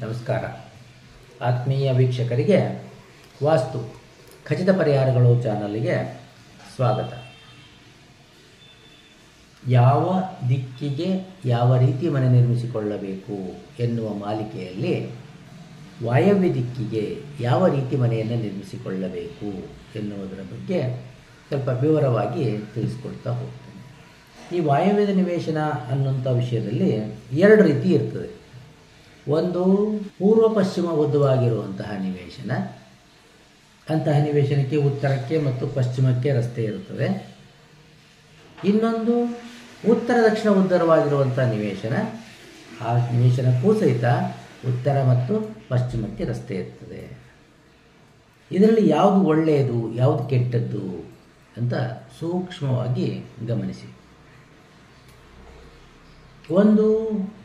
ನಮಸ್ಕಾರ. ಆತ್ಮೀಯ ವೀಕ್ಷಕರಿಗೆ ವಾಸ್ತು ಖಚಿತ ಪರಿಹಾರಗಳು ಚಾನಲ್ಗೆ ಸ್ವಾಗತ. ಯಾವ ದಿಕ್ಕಿಗೆ ಯಾವ ರೀತಿ ಮನೆ ನಿರ್ಮಿಸಿಕೊಳ್ಳಬೇಕು ಎನ್ನುವ ಮಾಲಿಕೆಯಲ್ಲಿ ವಾಯವ್ಯ ದಿಕ್ಕಿಗೆ ಯಾವ ರೀತಿ ಮನೆಯನ್ನು ನಿರ್ಮಿಸಿಕೊಳ್ಳಬೇಕು ಎನ್ನುವುದರ ಬಗ್ಗೆ ಸ್ವಲ್ಪ ವಿವರವಾಗಿ ತಿಳಿಸ್ಕೊಡ್ತಾ ಹೋಗ್ತೇನೆ. ಈ ವಾಯವ್ಯದ ನಿವೇಶನ ಅನ್ನುವಂಥ ವಿಷಯದಲ್ಲಿ ಎರಡು ರೀತಿ ಇರ್ತದೆ. ಒಂದು ಪೂರ್ವ ಪಶ್ಚಿಮ ಉದ್ದವಾಗಿರುವಂತಹ ನಿವೇಶನ. ಅಂತಹ ನಿವೇಶನಕ್ಕೆ ಉತ್ತರಕ್ಕೆ ಮತ್ತು ಪಶ್ಚಿಮಕ್ಕೆ ರಸ್ತೆ ಇರುತ್ತದೆ. ಇನ್ನೊಂದು ಉತ್ತರ ದಕ್ಷಿಣ ಉದ್ದವಾಗಿರುವಂಥ ನಿವೇಶನ. ಆ ನಿವೇಶನಕ್ಕೂ ಸಹಿತ ಉತ್ತರ ಮತ್ತು ಪಶ್ಚಿಮಕ್ಕೆ ರಸ್ತೆ ಇರ್ತದೆ. ಇದರಲ್ಲಿ ಯಾವುದು ಒಳ್ಳೆಯದು ಯಾವುದು ಕೆಟ್ಟದ್ದು ಅಂತ ಸೂಕ್ಷ್ಮವಾಗಿ ಗಮನಿಸಿ. ಒಂದು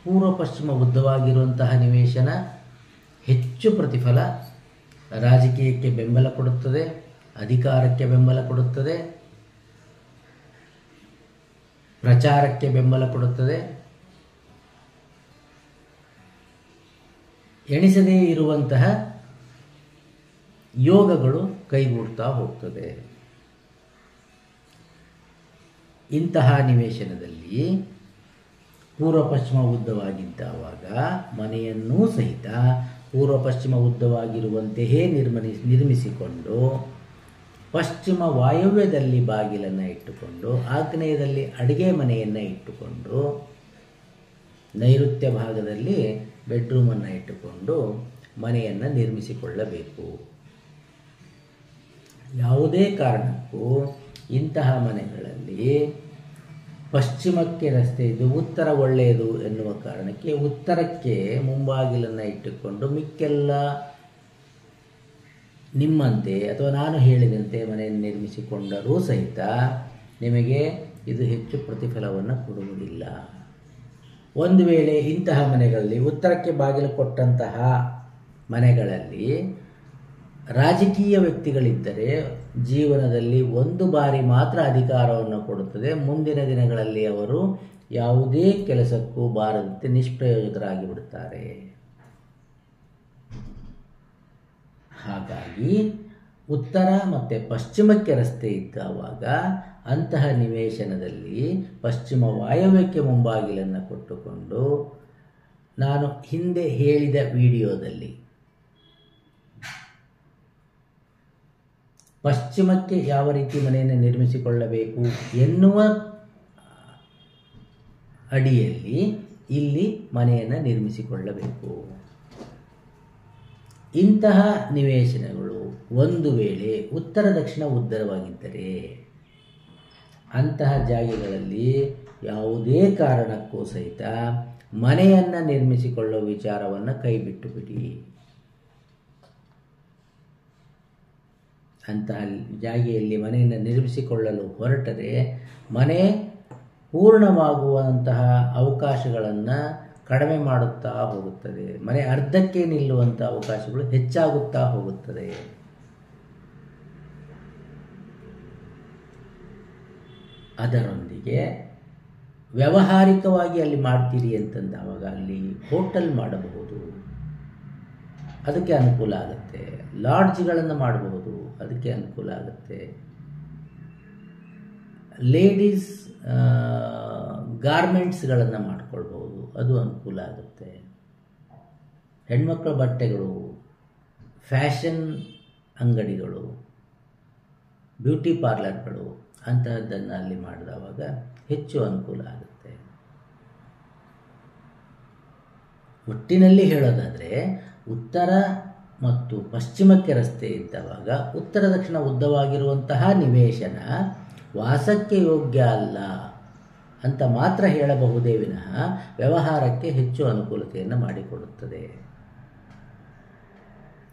ಪೂರ್ವ ಪಶ್ಚಿಮ ಉದ್ದವಾಗಿರುವಂತಹ ನಿವೇಶನ ಹೆಚ್ಚು ಪ್ರತಿಫಲ, ರಾಜಕೀಯಕ್ಕೆ ಬೆಂಬಲ ಕೊಡುತ್ತದೆ, ಅಧಿಕಾರಕ್ಕೆ ಬೆಂಬಲ ಕೊಡುತ್ತದೆ, ಪ್ರಚಾರಕ್ಕೆ ಬೆಂಬಲ ಕೊಡುತ್ತದೆ. ಎಣಿಸದೇ ಇರುವಂತಹ ಯೋಗಗಳು ಕೈಗೂಡ್ತಾ ಹೋಗ್ತದೆ. ಇಂತಹ ನಿವೇಶನದಲ್ಲಿ ಪೂರ್ವ ಪಶ್ಚಿಮ ಉದ್ದವಾಗಿದ್ದಾವಾಗ ಮನೆಯನ್ನೂ ಸಹಿತ ಪೂರ್ವ ಪಶ್ಚಿಮ ಉದ್ದವಾಗಿರುವಂತೆಯೇ ನಿರ್ಮಿಸಿಕೊಂಡು ಪಶ್ಚಿಮ ವಾಯವ್ಯದಲ್ಲಿ ಬಾಗಿಲನ್ನು ಇಟ್ಟುಕೊಂಡು ಆಗ್ನೇಯದಲ್ಲಿ ಅಡುಗೆ ಮನೆಯನ್ನು ಇಟ್ಟುಕೊಂಡು ನೈಋತ್ಯ ಭಾಗದಲ್ಲಿ ಬೆಡ್ರೂಮನ್ನು ಇಟ್ಟುಕೊಂಡು ಮನೆಯನ್ನು ನಿರ್ಮಿಸಿಕೊಳ್ಳಬೇಕು. ಯಾವುದೇ ಕಾರಣಕ್ಕೂ ಇಂತಹ ಮನೆಗಳಲ್ಲಿ ಪಶ್ಚಿಮಕ್ಕೆ ರಸ್ತೆ ಇದ್ದು ಉತ್ತರ ಒಳ್ಳೆಯದು ಎನ್ನುವ ಕಾರಣಕ್ಕೆ ಉತ್ತರಕ್ಕೆ ಮುಂಬಾಗಿಲನ್ನು ಇಟ್ಟುಕೊಂಡು ಮಿಕ್ಕೆಲ್ಲ ನಿಮ್ಮಂತೆ ಅಥವಾ ನಾನು ಹೇಳಿದಂತೆ ಮನೆಯನ್ನು ನಿರ್ಮಿಸಿಕೊಂಡರೂ ಸಹಿತ ನಿಮಗೆ ಇದು ಹೆಚ್ಚು ಪ್ರತಿಫಲವನ್ನು ಕೊಡುವುದಿಲ್ಲ. ಒಂದು ವೇಳೆ ಇಂತಹ ಮನೆಗಳಲ್ಲಿ ಉತ್ತರಕ್ಕೆ ಬಾಗಿಲು ಕೊಟ್ಟಂತಹ ಮನೆಗಳಲ್ಲಿ ರಾಜಕೀಯ ವ್ಯಕ್ತಿಗಳಿದ್ದರೆ ಜೀವನದಲ್ಲಿ ಒಂದು ಬಾರಿ ಮಾತ್ರ ಅಧಿಕಾರವನ್ನು ಕೊಡುತ್ತದೆ. ಮುಂದಿನ ದಿನಗಳಲ್ಲಿ ಅವರು ಯಾವುದೇ ಕೆಲಸಕ್ಕೂ ಬಾರದಂತೆ ನಿಷ್ಪ್ರಯೋಜಕರಾಗಿ ಬಿಡುತ್ತಾರೆ. ಹಾಗಾಗಿ ಉತ್ತರ ಮತ್ತು ಪಶ್ಚಿಮಕ್ಕೆ ರಸ್ತೆ ಇದ್ದಾವಾಗ ಅಂತಹ ನಿವೇಶನದಲ್ಲಿ ಪಶ್ಚಿಮ ವಾಯವ್ಯಕ್ಕೆ ಮುಂಬಾಗಿಲನ್ನು ಕೊಟ್ಟುಕೊಂಡು ನಾನು ಹಿಂದೆ ಹೇಳಿದ ವಿಡಿಯೋದಲ್ಲಿ ಪಶ್ಚಿಮಕ್ಕೆ ಯಾವ ರೀತಿ ಮನೆಯನ್ನು ನಿರ್ಮಿಸಿಕೊಳ್ಳಬೇಕು ಎನ್ನುವ ಅಡಿಯಲ್ಲಿ ಇಲ್ಲಿ ಮನೆಯನ್ನು ನಿರ್ಮಿಸಿಕೊಳ್ಳಬೇಕು. ಇಂತಹ ನಿವೇಶನಗಳು ಒಂದು ವೇಳೆ ಉತ್ತರ ದಕ್ಷಿಣ ಉತ್ತರವಾಗಿದ್ದರೆ ಅಂತಹ ಜಾಗಗಳಲ್ಲಿ ಯಾವುದೇ ಕಾರಣಕ್ಕೂ ಸಹಿತ ಮನೆಯನ್ನು ನಿರ್ಮಿಸಿಕೊಳ್ಳುವ ವಿಚಾರವನ್ನು ಕೈಬಿಟ್ಟು ಬಿಡಿ. ಅಂತಹ ಜಾಗೆಯಲ್ಲಿ ಮನೆಯನ್ನು ನಿರ್ಮಿಸಿಕೊಳ್ಳಲು ಹೊರಟರೆ ಮನೆ ಪೂರ್ಣವಾಗುವಂತಹ ಅವಕಾಶಗಳನ್ನು ಕಡಿಮೆ ಮಾಡುತ್ತಾ ಹೋಗುತ್ತದೆ. ಮನೆ ಅರ್ಧಕ್ಕೆ ನಿಲ್ಲುವಂಥ ಅವಕಾಶಗಳು ಹೆಚ್ಚಾಗುತ್ತಾ ಹೋಗುತ್ತದೆ. ಅದರೊಂದಿಗೆ ವ್ಯಾವಹಾರಿಕವಾಗಿ ಅಲ್ಲಿ ಮಾಡ್ತೀರಿ ಅಂತಂದಾಗ ಅಲ್ಲಿ ಹೋಟೆಲ್ ಮಾಡಬಹುದು, ಅದಕ್ಕೆ ಅನುಕೂಲ ಆಗುತ್ತೆ. ಲಾಡ್ಜ್ಗಳನ್ನು ಮಾಡಬಹುದು, ಅದಕ್ಕೆ ಅನುಕೂಲ ಆಗುತ್ತೆ. ಲೇಡೀಸ್ ಗಾರ್ಮೆಂಟ್ಸ್ಗಳನ್ನು ಮಾಡ್ಕೊಳ್ಬಹುದು, ಅದು ಅನುಕೂಲ ಆಗುತ್ತೆ. ಹೆಣ್ಮಕ್ಕಳ ಬಟ್ಟೆಗಳು, ಫ್ಯಾಷನ್ ಅಂಗಡಿಗಳು, ಬ್ಯೂಟಿ ಪಾರ್ಲರ್ಗಳು ಅಂತಹದ್ದನ್ನು ಅಲ್ಲಿ ಮಾಡಿದವಾಗ ಹೆಚ್ಚು ಅನುಕೂಲ ಆಗುತ್ತೆ. ಒಟ್ಟಿನಲ್ಲಿ ಹೇಳೋದಾದರೆ ಉತ್ತರ ಮತ್ತು ಪಶ್ಚಿಮಕ್ಕೆ ರಸ್ತೆ ಇದ್ದವಾಗ ಉತ್ತರ ದಕ್ಷಿಣ ಉದ್ದವಾಗಿರುವಂತಹ ನಿವೇಶನ ವಾಸಕ್ಕೆ ಯೋಗ್ಯ ಅಲ್ಲ ಅಂತ ಮಾತ್ರ ಹೇಳಬಹುದೇ ವಿನಃ ವ್ಯವಹಾರಕ್ಕೆ ಹೆಚ್ಚು ಅನುಕೂಲತೆಯನ್ನು ಮಾಡಿಕೊಡುತ್ತದೆ.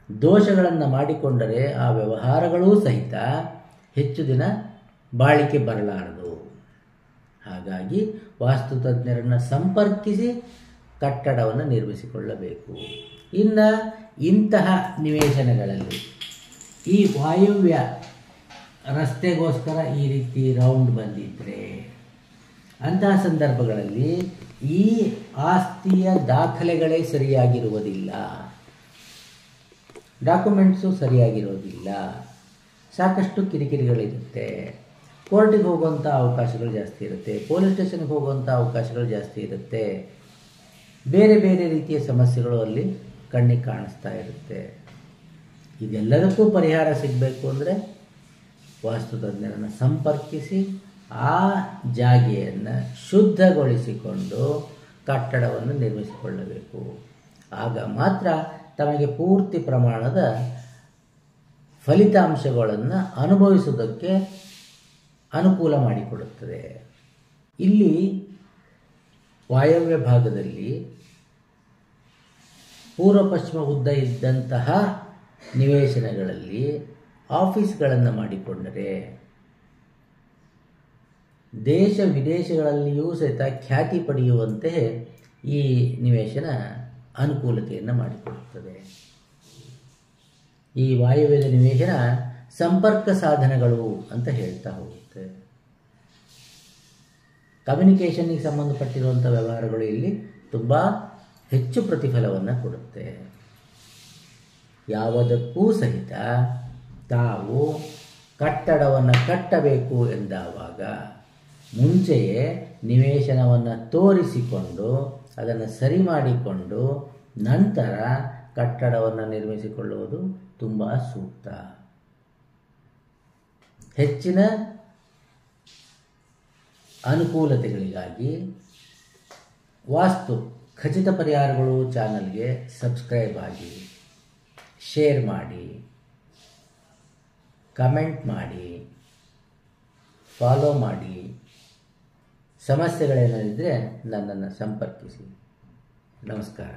ದೋಷಗಳನ್ನು ಮಾಡಿಕೊಂಡರೆ ಆ ವ್ಯವಹಾರಗಳೂ ಸಹಿತ ಹೆಚ್ಚು ದಿನ ಬಾಳಿಕೆ ಬರಲಾರದು. ಹಾಗಾಗಿ ವಾಸ್ತುತಜ್ಞರನ್ನು ಸಂಪರ್ಕಿಸಿ ಕಟ್ಟಡವನ್ನು ನಿರ್ಮಿಸಿಕೊಳ್ಳಬೇಕು. ಇನ್ನು ಇಂತಹ ನಿವೇಶನಗಳಲ್ಲಿ ಈ ವಾಯವ್ಯ ರಸ್ತೆಗೋಸ್ಕರ ಈ ರೀತಿ ರೌಂಡ್ ಬಂದಿದ್ದರೆ ಅಂತಹ ಸಂದರ್ಭಗಳಲ್ಲಿ ಈ ಆಸ್ತಿಯ ದಾಖಲೆಗಳೇ ಸರಿಯಾಗಿರುವುದಿಲ್ಲ, ಡಾಕ್ಯುಮೆಂಟ್ಸು ಸರಿಯಾಗಿರೋದಿಲ್ಲ, ಸಾಕಷ್ಟು ಕಿರಿಕಿರಿಗಳಿರುತ್ತೆ, ಕೋರ್ಟಿಗೆ ಹೋಗುವಂಥ ಅವಕಾಶಗಳು ಜಾಸ್ತಿ ಇರುತ್ತೆ, ಪೊಲೀಸ್ ಸ್ಟೇಷನ್ಗೆ ಹೋಗುವಂಥ ಅವಕಾಶಗಳು ಜಾಸ್ತಿ ಇರುತ್ತೆ, ಬೇರೆ ಬೇರೆ ರೀತಿಯ ಸಮಸ್ಯೆಗಳು ಅಲ್ಲಿ ಕಣ್ಣಿಗೆ ಕಾಣಿಸ್ತಾ ಇರುತ್ತೆ. ಇದೆಲ್ಲದಕ್ಕೂ ಪರಿಹಾರ ಸಿಗಬೇಕು ಅಂದರೆ ವಾಸ್ತುತಜ್ಞರನ್ನು ಸಂಪರ್ಕಿಸಿ ಆ ಜಾಗೆಯನ್ನು ಶುದ್ಧಗೊಳಿಸಿಕೊಂಡು ಕಟ್ಟಡವನ್ನು ನಿರ್ಮಿಸಿಕೊಳ್ಳಬೇಕು. ಆಗ ಮಾತ್ರ ತಮಗೆ ಪೂರ್ತಿ ಪ್ರಮಾಣದ ಫಲಿತಾಂಶಗಳನ್ನು ಅನುಭವಿಸುವುದಕ್ಕೆ ಅನುಕೂಲ ಮಾಡಿಕೊಡುತ್ತದೆ. ಇಲ್ಲಿ ವಾಯವ್ಯ ಭಾಗದಲ್ಲಿ ಪೂರ್ವ ಪಶ್ಚಿಮ ಉದ್ದ ಇದ್ದಂತಹ ನಿವೇಶನಗಳಲ್ಲಿ ಆಫೀಸ್ಗಳನ್ನು ಮಾಡಿಕೊಂಡರೆ ದೇಶ ವಿದೇಶಗಳಲ್ಲಿಯೂ ಸಹಿತ ಖ್ಯಾತಿ ಪಡೆಯುವಂತೆ ಈ ನಿವೇಶನ ಅನುಕೂಲತೆಯನ್ನು ಮಾಡಿಕೊಡುತ್ತದೆ. ಈ ವಾಯವ್ಯದ ನಿವೇಶನ ಸಂಪರ್ಕ ಸಾಧನಗಳು ಅಂತ ಹೇಳ್ತಾ ಹೋಗುತ್ತೆ. ಕಮ್ಯುನಿಕೇಷನ್ಗೆ ಸಂಬಂಧಪಟ್ಟಿರುವಂಥ ವ್ಯವಹಾರಗಳು ಇಲ್ಲಿ ತುಂಬ ಹೆಚ್ಚು ಪ್ರತಿಫಲವನ್ನು ಕೊಡುತ್ತೆ. ಯಾವುದಕ್ಕೂ ಸಹಿತ ತಾವು ಕಟ್ಟಡವನ್ನು ಕಟ್ಟಬೇಕು ಎಂದಾವಾಗ ಮುಂಚೆಯೇ ನಿವೇಶನವನ್ನು ತೋರಿಸಿಕೊಂಡು ಅದನ್ನು ಸರಿ ಮಾಡಿಕೊಂಡು ನಂತರ ಕಟ್ಟಡವನ್ನು ನಿರ್ಮಿಸಿಕೊಳ್ಳುವುದು ತುಂಬ ಸೂಕ್ತ. ಹೆಚ್ಚಿನ ಅನುಕೂಲತೆಗಳಿಗಾಗಿ ವಾಸ್ತು ಖಚಿತ ಪರಿಹಾರಗಳು ಚಾನಲ್ಗೆ ಸಬ್ಸ್ಕ್ರೈಬ್ ಆಗಿ, ಶೇರ್ ಮಾಡಿ, ಕಮೆಂಟ್ ಮಾಡಿ, ಫಾಲೋ ಮಾಡಿ. ಸಮಸ್ಯೆಗಳೇನಿದ್ದರೆ ನನ್ನನ್ನು ಸಂಪರ್ಕಿಸಿ. ನಮಸ್ಕಾರ.